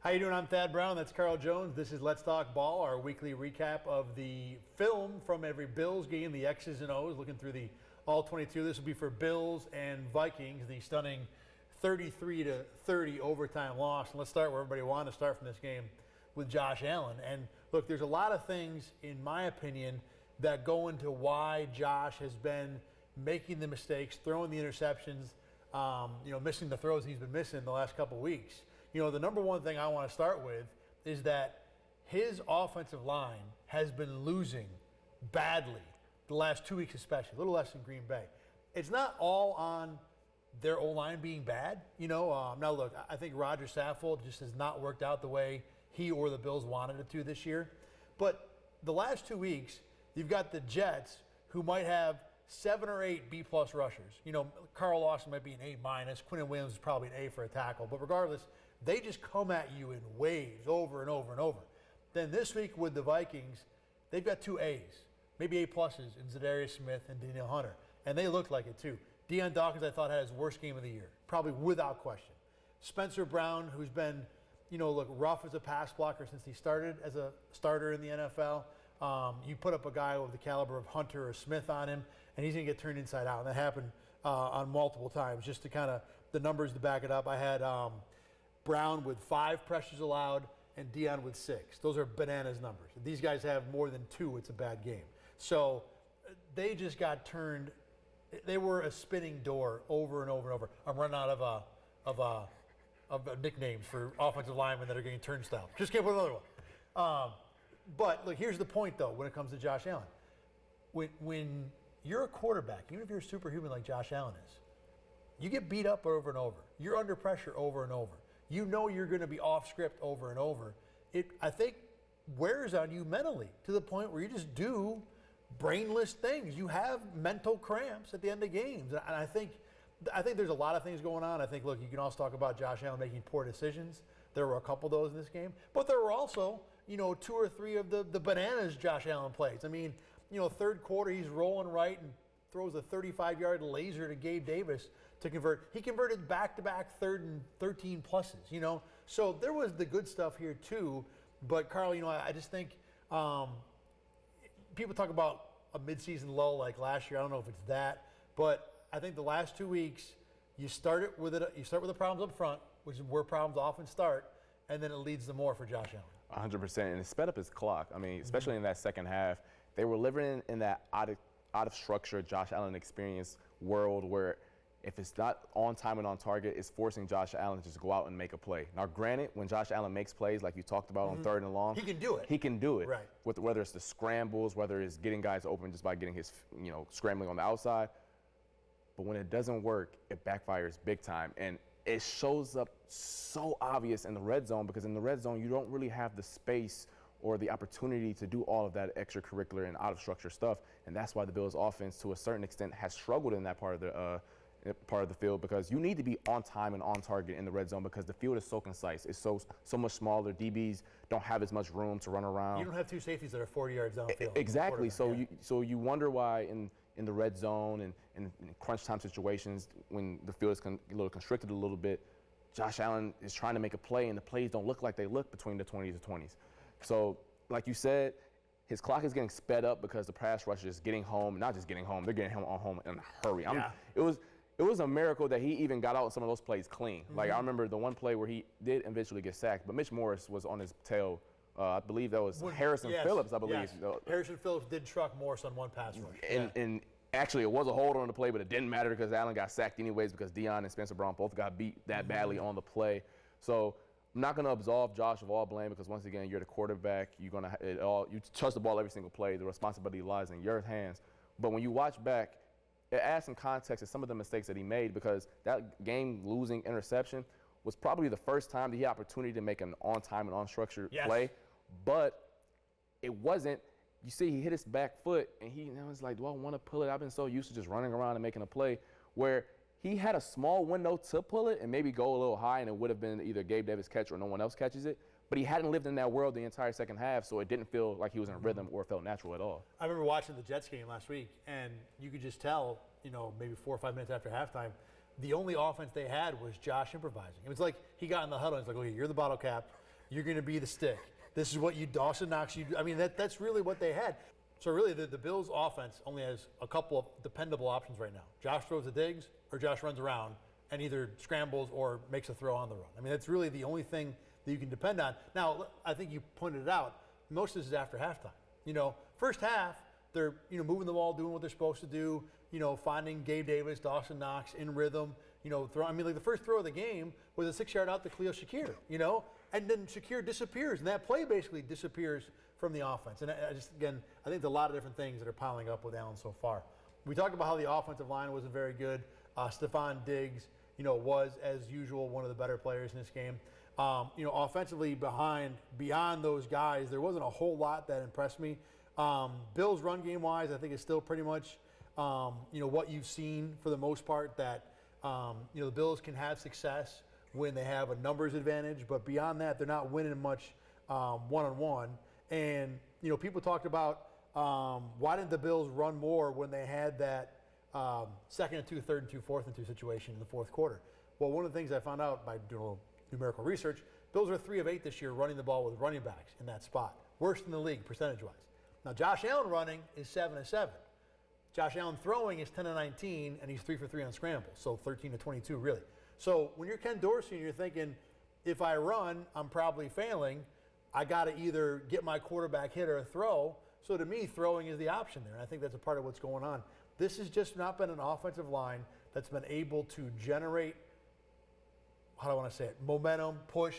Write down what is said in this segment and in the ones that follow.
How you doing? I'm Thad Brown. That's Carl Jones. This is Let's Talk Ball, our weekly recap of the film from every Bills game, the X's and O's, looking through the all 22. This will be for Bills and Vikings, the stunning 33-30 overtime loss. And let's start where everybody wanted to start from this game, with Josh Allen. And look, there's a lot of things, in my opinion, that go into why Josh has been making the mistakes, throwing the interceptions, missing the throws he's been missing the last couple weeks. The number one thing I want to start with is that his offensive line has been losing badly the last 2 weeks, especially, a little less than Green Bay. It's not all on their O-line being bad. Now look, I think Roger Saffold just has not worked out the way he or the Bills wanted it to this year. But the last 2 weeks, you've got the Jets, who might have 7 or 8 B-plus rushers. Carl Lawson might be an A-. Quinnen Williams is probably an A for a tackle. But regardless, they just come at you in waves over and over and over. Then this week with the Vikings, they've got 2 A's, maybe A-pluses in Zadarius Smith and Danielle Hunter. And they looked like it too. Deion Dawkins, I thought, had his worst game of the year, probably without question. Spencer Brown, who's been, rough as a pass blocker since he started as a starter in the NFL. You put up a guy of the caliber of Hunter or Smith on him, and he's going to get turned inside out. And that happened on multiple times, just to kind of the numbers to back it up. I had Brown with 5 pressures allowed and Deion with 6. Those are bananas numbers. If these guys have more than 2, it's a bad game. So they just got turned. They were a spinning door over and over and over. I'm running out of nicknames for offensive linemen that are getting turnstile. Just came up with another one. But look, here's the point though. When it comes to Josh Allen, when you're a quarterback, even if you're a superhuman like Josh Allen is, you get beat up over and over. You're under pressure over and over. You know you're going to be off script over and over. It, I think, wears on you mentally to the point where you just do brainless things. You have mental cramps at the end of games. And I think there's a lot of things going on. I think, look, you can also talk about Josh Allen making poor decisions. There were a couple of those in this game. But there were also, 2 or 3 of the bananas Josh Allen plays. I mean, third quarter, he's rolling right and throws a 35-yard laser to Gabe Davis to convert. He converted back-to-back 3rd and 13 pluses, So there was the good stuff here too. But, Carl, I just think people talk about a midseason lull like last year. I don't know if it's that. But I think the last 2 weeks, you start with the problems up front, which is where problems often start, and then it leads to more for Josh Allen. 100%. And it sped up his clock. I mean, especially in that second half. They were living in that out of structure Josh Allen experience world where if it's not on time and on target, it's forcing Josh Allen to just go out and make a play. Now, granted, when Josh Allen makes plays like you talked about on 3rd and long, he can do it. He can do it. Right. Whether it's the scrambles, whether it's getting guys open just by getting his, scrambling on the outside. But when it doesn't work, it backfires big time. And it shows up so obvious in the red zone because in the red zone, you don't really have the space or the opportunity to do all of that extracurricular and out-of-structure stuff. And that's why the Bills' offense, to a certain extent, has struggled in that part of the field because you need to be on time and on target in the red zone because the field is so concise. It's so much smaller. DBs don't have as much room to run around. You don't have 2 safeties that are 40 yards downfield. Exactly. So you wonder why in the red zone and in crunch time situations when the field is a little constricted a little bit, Josh Allen is trying to make a play and the plays don't look like they look between the 20s and 20s. So like you said, his clock is getting sped up because the pass rush is getting home, not just getting home, they're getting him on home in a hurry. It was a miracle that he even got out some of those plays clean. Like I remember the one play where he did eventually get sacked, but Mitch Morris was on his tail. I believe that was Harrison Phillips, I believe. Yes. Harrison Phillips did truck Morris on one pass rush. And actually it was a hold on the play, but it didn't matter because Allen got sacked anyways because Deion and Spencer Brown both got beat that badly on the play. So I'm not going to absolve Josh of all blame because once again, you're the quarterback. You touch the ball every single play. The responsibility lies in your hands. But when you watch back, it adds some context to some of the mistakes that he made because that game-losing interception was probably the first time that he had opportunity to make an on-time and on-structured play. But it wasn't. You see, he hit his back foot, and he was like, do I want to pull it? I've been so used to just running around and making a play where he had a small window to pull it and maybe go a little high, and it would have been either Gabe Davis catch or no one else catches it. But he hadn't lived in that world the entire second half, so it didn't feel like he was in rhythm or felt natural at all. I remember watching the Jets game last week, and you could just tell, maybe 4 or 5 minutes after halftime, the only offense they had was Josh improvising. It was like he got in the huddle and he's like, okay, you're the bottle cap. You're going to be the stick. This is what Dawson Knox. I mean, that's really what they had. So really, the Bills' offense only has a couple of dependable options right now. Josh throws the digs, or Josh runs around and either scrambles or makes a throw on the run. I mean, that's really the only thing that you can depend on. Now, I think you pointed it out. Most of this is after halftime. First half, they're moving the ball, doing what they're supposed to do. Finding Gabe Davis, Dawson Knox in rhythm. The first throw of the game was a 6-yard out to Khalil Shakir. And then Shakir disappears, and that play basically disappears from the offense. And I think there's a lot of different things that are piling up with Allen so far. We talked about how the offensive line wasn't very good. Stephon Diggs, was, as usual, one of the better players in this game. Offensively beyond those guys, there wasn't a whole lot that impressed me. Bills run game-wise, I think is still pretty much, what you've seen for the most part, that, the Bills can have success when they have a numbers advantage, but beyond that, they're not winning much one-on-one. And, people talked about why didn't the Bills run more when they had that 2nd and 2, 3rd and 2, 4th and 2 situation in the fourth quarter. Well, one of the things I found out by doing a little numerical research, Bills are 3 of 8 this year running the ball with running backs in that spot. Worst in the league percentage-wise. Now, Josh Allen running is 7 of 7. Josh Allen throwing is 10 of 19, and he's 3 for 3 on scrambles, so 13 to 22 really. So when you're Ken Dorsey and you're thinking, if I run, I'm probably failing, I got to either get my quarterback hit or a throw. So to me, throwing is the option there, and I think that's a part of what's going on. This has just not been an offensive line that's been able to generate, how do I want to say it, momentum, push,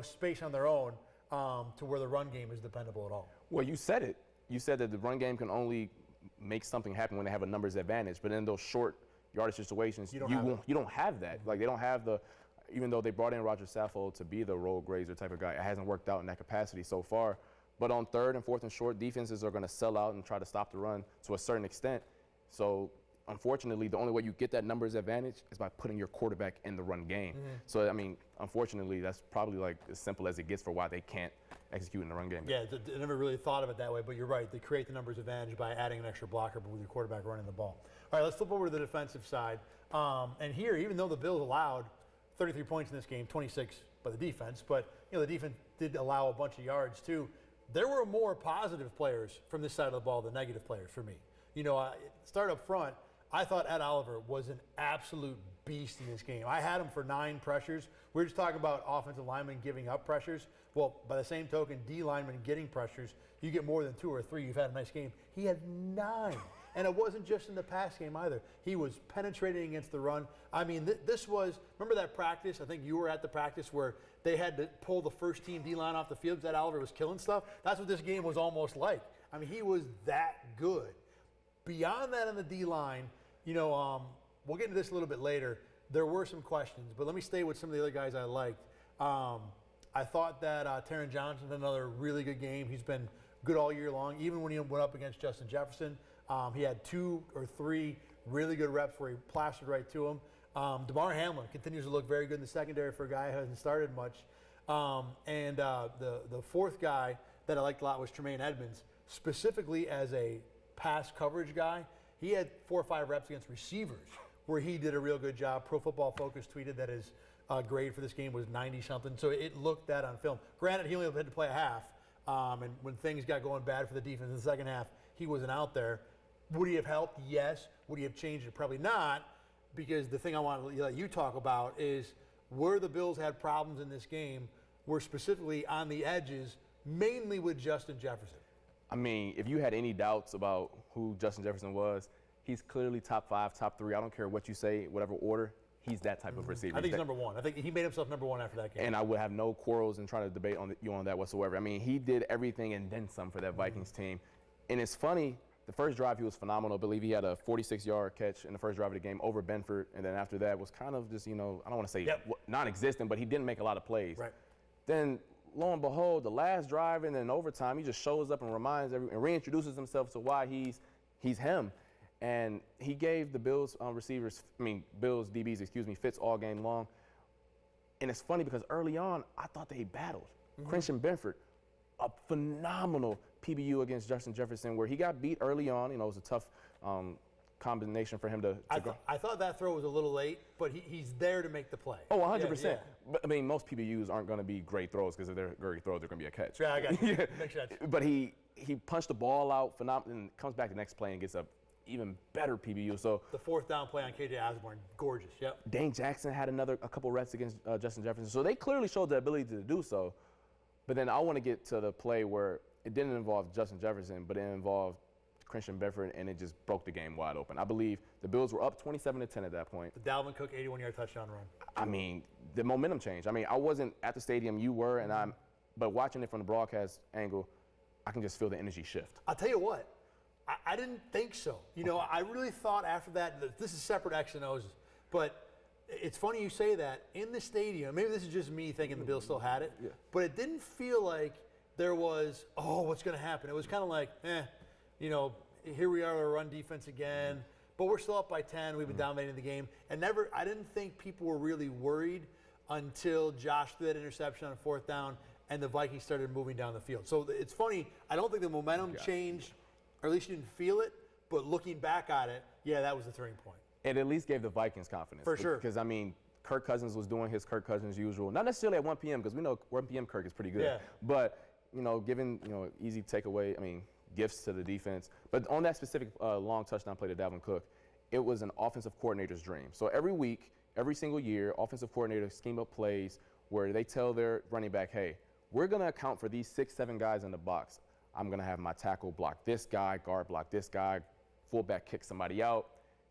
space on their own to where the run game is dependable at all. Well, you said it. You said that the run game can only make something happen when they have a numbers advantage. But in those short yardage situations, you don't have that. Like, they don't have the, even though they brought in Roger Saffold to be the roll grazer type of guy, it hasn't worked out in that capacity so far. But on 3rd and 4th and short, defenses are going to sell out and try to stop the run to a certain extent. So unfortunately, the only way you get that numbers advantage is by putting your quarterback in the run game. Mm-hmm. So, unfortunately, that's probably like as simple as it gets for why they can't execute in the run game. Yeah, I never really thought of it that way, but you're right. They create the numbers advantage by adding an extra blocker, but with your quarterback running the ball. All right, let's flip over to the defensive side. And here, even though the Bills allowed 33 points in this game, 26 by the defense, but the defense did allow a bunch of yards too. There were more positive players from this side of the ball than negative players for me. Start up front, I thought Ed Oliver was an absolute beast in this game. I had him for 9 pressures. We were just talking about offensive linemen giving up pressures. Well, by the same token, D linemen getting pressures. You get more than 2 or 3, you've had a nice game. He had 9. And it wasn't just in the pass game either. He was penetrating against the run. This was, remember that practice? I think you were at the practice where they had to pull the first team D-line off the field because Ed Oliver was killing stuff. That's what this game was almost like. He was that good. Beyond that on the D-line, we'll get into this a little bit later. There were some questions, but let me stay with some of the other guys I liked. I thought that Taron Johnson had another really good game. He's been good all year long, even when he went up against Justin Jefferson. He had 2 or 3 really good reps where he plastered right to him. DeMar Hamlin continues to look very good in the secondary for a guy who hasn't started much. And the fourth guy that I liked a lot was Tremaine Edmonds, specifically as a pass coverage guy. He had 4 or 5 reps against receivers where he did a real good job. Pro Football Focus tweeted that his grade for this game was 90-something, so it looked that on film. Granted, he only had to play a half, and when things got going bad for the defense in the second half, he wasn't out there. Would he have helped? Yes. Would he have changed it? Probably not, because the thing I want to let you talk about is where the Bills had problems in this game were specifically on the edges, mainly with Justin Jefferson. If you had any doubts about who Justin Jefferson was, he's clearly top 5, top 3. I don't care what you say, whatever order. He's that type of receiver. I think he's number 1. I think he made himself number 1 after that game. And I would have no quarrels in trying to debate on that whatsoever. He did everything and then some for that Vikings team. And it's funny, the first drive he was phenomenal. I believe he had a 46-yard catch in the first drive of the game over Benford. And then after that was kind of just, I don't want to say non-existent, but he didn't make a lot of plays. Right. Then, lo and behold, the last drive and then overtime, he just shows up and reintroduces himself to why he's him. And he gave the Bills Bills DBs, fits all game long. And it's funny because early on, I thought they battled. Mm-hmm. Christian Benford, a phenomenal PBU against Justin Jefferson where he got beat early on. It was a tough combination for him to go. I thought that throw was a little late, but he's there to make the play. Oh, 100%. Yeah. But, I mean, most PBUs aren't going to be great throws because if they're great throws, they're going to be a catch. Yeah, I got you. Makes sense. But he punched the ball out, phenomenal, and comes back the next play and gets a even better PBU. So The fourth down play on KJ Osborne, gorgeous. Yep. Dane Jackson had a couple reps against Justin Jefferson. So they clearly showed the ability to do so. But then I want to get to the play where it didn't involve Justin Jefferson, but it involved Christian Benford, and it just broke the game wide open. I believe the Bills were up 27-10 at that point. The Dalvin Cook 81-yard touchdown run. I mean, the momentum changed. I mean, I wasn't at the stadium, you were, but watching it from the broadcast angle, I can just feel the energy shift. I'll tell you what, I didn't think so. You know, I really thought after that this is separate X and O's, but it's funny you say that. In the stadium, maybe this is just me thinking the Bills still had it, but it didn't feel like there was, what's going to happen? It was kind of like, you know, here we are, our run defense again, but we're still up by 10. We've been dominating the game. And I didn't think people were really worried until Josh threw that interception on fourth down and the Vikings started moving down the field. So it's funny, I don't think the momentum changed, or at least you didn't feel it, but looking back at it, yeah, that was the turning point. It at least gave the Vikings confidence. For sure. Because, I mean, Kirk Cousins was doing his Kirk Cousins usual. Not necessarily at 1 p.m. because we know 1 p.m. Kirk is pretty good. Yeah. But, you know, giving, easy takeaway, gifts to the defense. But on that specific long touchdown play to Dalvin Cook, it was an offensive coordinator's dream. So every week, every single year, offensive coordinators scheme up plays where they tell their running back, hey, we're going to account for these 6-7 guys in the box. I'm going to have my tackle block this guy, guard block this guy, fullback kick somebody out.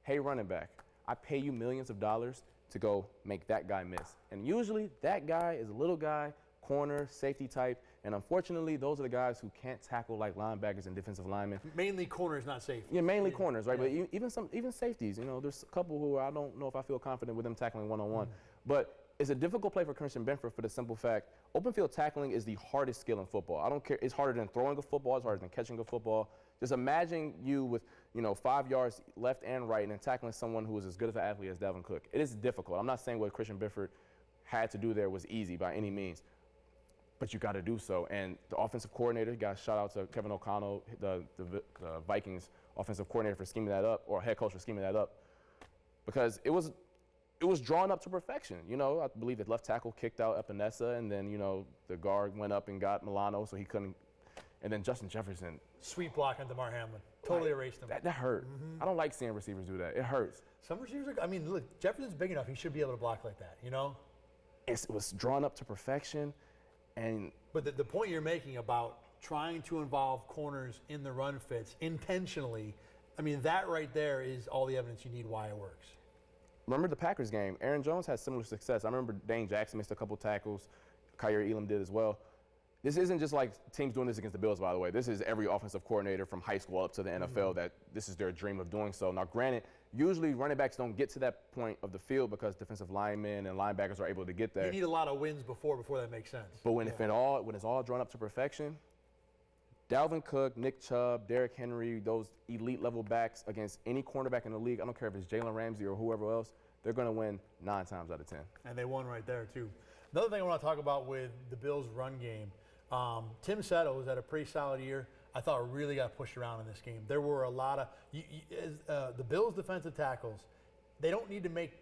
Hey, running back, I pay you millions of dollars to go make that guy miss. And usually that guy is a little guy, corner, safety type, and unfortunately those are the guys who can't tackle like linebackers and defensive linemen. Mainly corners, not safeties. Yeah, mainly corners, right? Yeah. But even safeties, there's a couple who I don't know if I feel confident with them tackling one-on-one. But it's a difficult play for Christian Benford for the simple fact, open field tackling is the hardest skill in football. I don't care, it's harder than throwing a football, it's harder than catching a football. Just imagine you with, 5 yards left and right and then tackling someone who is as good of an athlete as Dalvin Cook. It is difficult. I'm not saying what Christian Benford had to do there was easy by any means, but you got to do so. And the offensive coordinator, got shout out to Kevin O'Connell, the Vikings offensive coordinator for scheming that up, or head coach for scheming that up, because it was drawn up to perfection. I believe the left tackle kicked out Epinesa, and then, the guard went up and got Milano, so he couldn't. And then Justin Jefferson. Sweet block on DeMar Hamlin. Totally erased him. That hurt. I don't like seeing receivers do that. It hurts. Some receivers look, Jefferson's big enough. He should be able to block like that, It was drawn up to perfection. But the point you're making about trying to involve corners in the run fits intentionally, that right there is all the evidence you need why it works. Remember the Packers game? Aaron Jones had similar success. I remember Dane Jackson missed a couple tackles. Kyer Elam did as well. This isn't just like teams doing this against the Bills, by the way. This is every offensive coordinator from high school up to the NFL that this is their dream of doing so. Now, granted, usually running backs don't get to that point of the field because defensive linemen and linebackers are able to get there. You need a lot of wins before that makes sense. But when it's all drawn up to perfection, Dalvin Cook, Nick Chubb, Derrick Henry, those elite level backs against any cornerback in the league, I don't care if it's Jalen Ramsey or whoever else, they're going to win 9 times out of 10. And they won right there, too. Another thing I want to talk about with the Bills' run game, Tim Settle was had a pretty solid year. I thought really got pushed around in this game. There were a lot of the Bills' defensive tackles. They don't need to make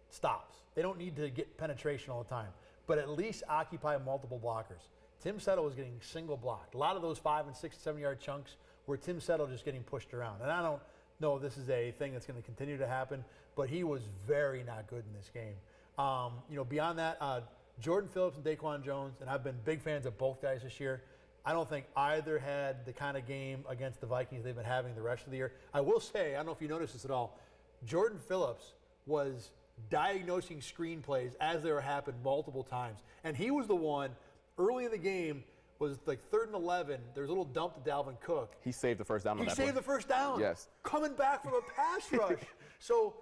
stops. They don't need to get penetration all the time, but at least occupy multiple blockers. Tim Settle was getting single blocked. A lot of those 5 and 6 and 7-yard chunks were Tim Settle just getting pushed around. And I don't know if this is a thing that's going to continue to happen, but he was very not good in this game. Beyond that, Jordan Phillips and Daquan Jones, and I've been big fans of both guys this year. I don't think either had the kind of game against the Vikings they've been having the rest of the year. I will say, I don't know if you noticed this at all, Jordan Phillips was diagnosing screenplays as they were happening multiple times. And he was the one, early in the game, was like 3rd and 11. There was a little dump to Dalvin Cook. He saved the first down on that He saved play. the first down. Yes. Coming back from a pass rush. So,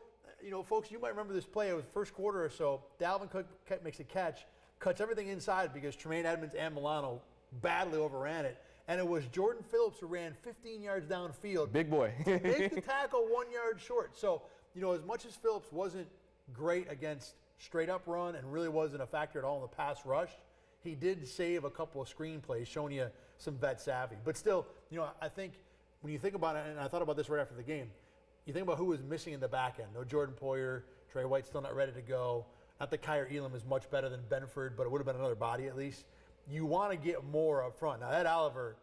folks, you might remember this play. It was first quarter or so. Dalvin Cook makes a catch, cuts everything inside because Tremaine Edmonds and Milano badly overran it. And it was Jordan Phillips who ran 15 yards downfield. Big boy. Make the tackle 1 yard short. So, as much as Phillips wasn't great against straight up run and really wasn't a factor at all in the pass rush, he did save a couple of screenplays, showing you some vet savvy. But still, I think when you think about it, and I thought about this right after the game, you think about who was missing in the back end. No Jordan Poyer, Trey White still not ready to go. not that Kyer Elam is much better than Benford, but it would have been another body at least. You want to get more up front. Now, Ed Oliver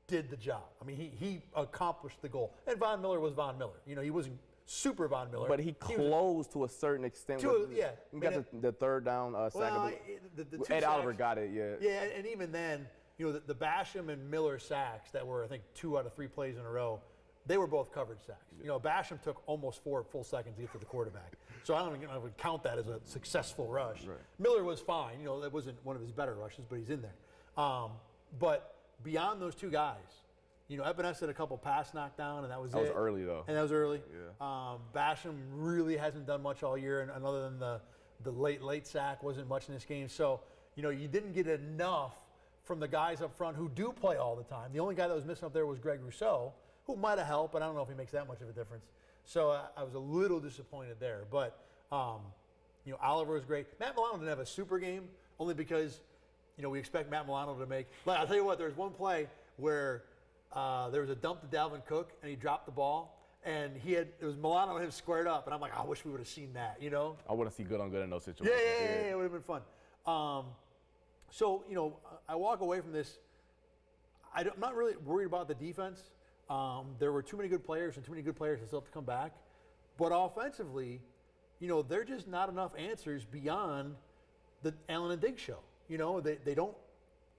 did the job. I mean, he accomplished the goal. And Von Miller was Von Miller. You know, he wasn't super Von Miller. But he closed to a certain extent. Yeah. He got the third down sack. Well, the two Ed sacks, Oliver got it, yeah. Yeah, and even then, you know, the Basham and Miller sacks that were, I think, 2 out of 3 plays in a row, they were both coverage sacks. Yeah. You know, Basham took almost 4 full seconds to get to the quarterback. So I don't even count that as a successful rush. Right. Miller was fine. You know, that wasn't one of his better rushes, but he's in there. But beyond those 2 guys, you know, Ebenez had a couple pass knockdown, and that was it. That was early, though. And that was early. Yeah. Basham really hasn't done much all year, and other than the late sack, wasn't much in this game. So, you know, you didn't get enough from the guys up front who do play all the time. The only guy that was missing up there was Greg Rousseau, who might have helped, but I don't know if he makes that much of a difference. So I was a little disappointed there. But, you know, Oliver was great. Matt Milano didn't have a super game, only because, you know, we expect Matt Milano to make. I'll tell you what, there was one play where there was a dump to Dalvin Cook, and he dropped the ball. And it was Milano and him squared up. And I'm like, I wish we would have seen that, you know? I want to see good on good in those situations. Yeah, it would have been fun. So, you know, I walk away from this. I'm not really worried about the defense. There were too many good players and too many good players that still have to come back. But offensively, you know, there are just not enough answers beyond the Allen and Diggs show. You know, they don't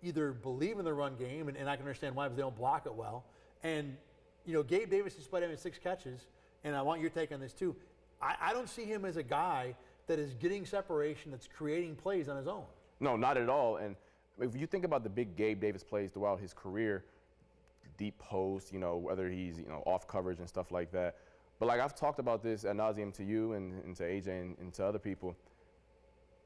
either believe in the run game, and I can understand why, because they don't block it well. And, you know, Gabe Davis, despite having 6 catches, and I want your take on this too, I don't see him as a guy that is getting separation, that's creating plays on his own. No, not at all. And if you think about the big Gabe Davis plays throughout his career, deep post, you know, whether he's, you know, off coverage and stuff like that. But like I've talked about this ad nauseum to you and to AJ and to other people,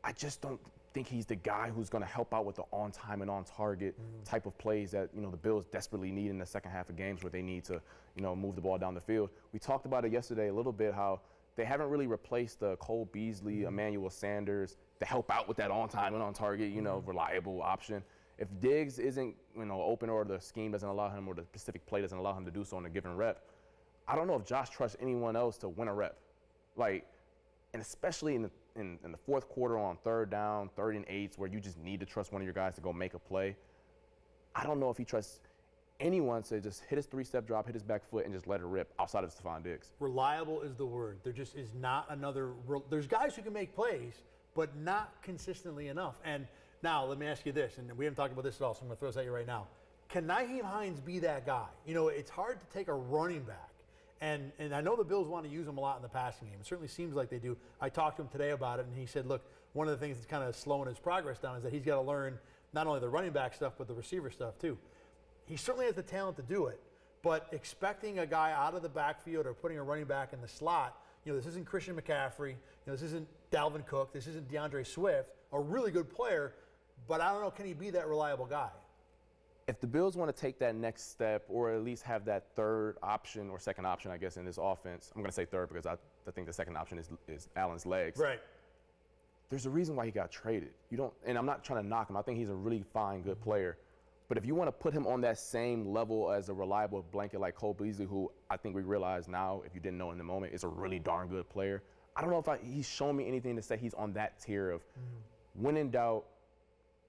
I just don't think he's the guy who's going to help out with the on-time and on-target type of plays that, you know, the Bills desperately need in the second half of games where they need to, you know, move the ball down the field. We talked about it yesterday a little bit, how they haven't really replaced the Cole Beasley, Emmanuel Sanders to help out with that on-time and on-target, you know, reliable option. If Diggs isn't, you know, open, or the scheme doesn't allow him, or the specific play doesn't allow him to do so in a given rep, I don't know if Josh trusts anyone else to win a rep. Like, and especially in the fourth quarter on 3rd down, 3rd and 8s, where you just need to trust one of your guys to go make a play. I don't know if he trusts anyone to just hit his 3-step drop, hit his back foot, and just let it rip outside of Stephon Diggs. Reliable is the word. There just is not another. There's guys who can make plays, but not consistently enough. And now let me ask you this, and we haven't talked about this at all, so I'm going to throw this at you right now. Can Nyheim Hines be that guy? You know, it's hard to take a running back. And I know the Bills want to use him a lot in the passing game. It certainly seems like they do. I talked to him today about it, and he said, look, one of the things that's kind of slowing his progress down is that he's got to learn not only the running back stuff, but the receiver stuff too. He certainly has the talent to do it, but expecting a guy out of the backfield or putting a running back in the slot, you know, this isn't Christian McCaffrey, you know, this isn't Dalvin Cook, this isn't DeAndre Swift, a really good player, but I don't know, can he be that reliable guy? If the Bills want to take that next step, or at least have that 3rd option or 2nd option, I guess, in this offense, I'm going to say 3rd because I think the 2nd option is Allen's legs. Right. There's a reason why he got traded. You don't, and I'm not trying to knock him. I think he's a really fine, good player. But if you want to put him on that same level as a reliable blanket like Cole Beasley, who I think we realize now, if you didn't know in the moment, is a really darn good player, I don't know if he's shown me anything to say he's on that tier of when in doubt,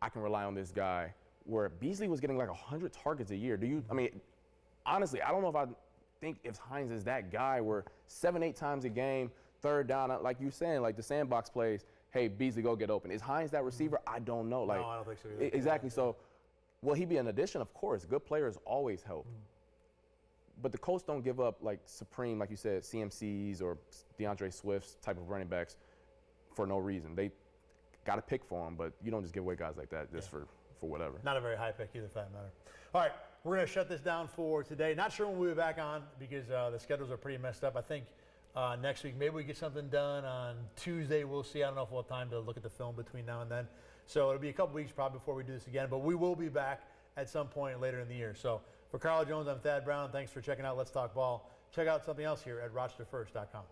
I can rely on this guy. Where Beasley was getting like 100 targets a year. I mean, honestly, I don't know if I think if Hines is that guy where 7-8 times a game, 3rd down, like you're saying, like the sandbox plays, hey, Beasley, go get open. Is Hines that receiver? I don't know. Like, no, I don't think so either. Exactly. So, will he be an addition? Of course. Good players always help. But the Colts don't give up, like, supreme, like you said, CMCs or DeAndre Swift's type of running backs for no reason. They got to pick for them, but you don't just give away guys like that just for whatever. Not a very high pick either, for that matter. All right, we're going to shut this down for today. Not sure when we'll be back on because the schedules are pretty messed up. I think next week maybe we get something done on Tuesday. We'll see. I don't know if we'll have time to look at the film between now and then. So it'll be a couple weeks probably before we do this again. But we will be back at some point later in the year. So for Carl Jones, I'm Thad Brown. Thanks for checking out Let's Talk Ball. Check out something else here at RochesterFirst.com.